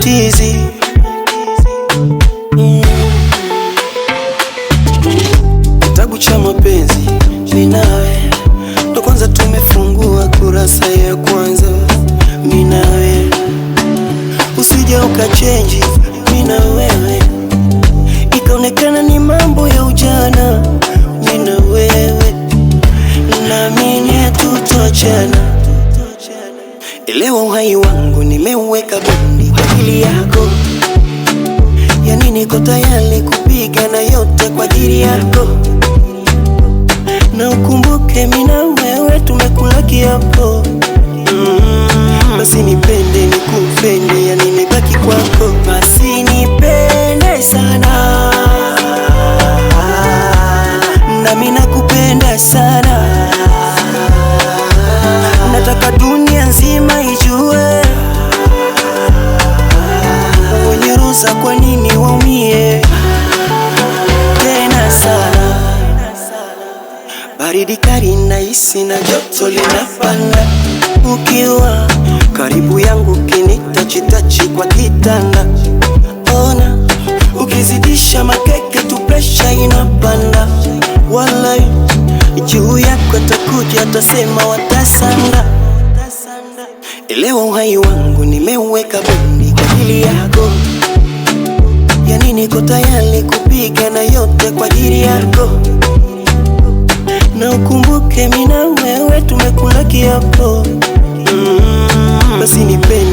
tizi. Kitabu cha mapenzi mimi nawe, ndo kwanza tumefungua kurasa ya kwanza. Mimi nawe usije ukachange, mimi na wewe ikaonekana ni mambo ya ujana. Mimi na wewe naamini tutachana. Elewa uhai wangu nimeuweka bendi kwa ajili yako, yani niko tayari kupigana yote kwa ajili yako. Na ukumbuke mimi na wewe tumekula kiapo. Basi nipende nikupende, yani nibaki kwako. Basi nipende sana, na mimi nakupenda sana. Nataka dunia nzima ijue wenye ruza kwa nini waumie tena sana. Baridi kali nahisi na joto linapanda, ukiwa karibu yangu kinitachitachi kwa kitanda. Ona ukizidisha makeke tu pressure inapanda. Walai juu yako atakuja atasema watasanda. Elewa uhai wangu nimeuweka bendi kwa ajili yako, yani niko tayari kupigana yote kwa ajili yako. Na ukumbuke mimi na wewe tumekula kiapo. Basi nipende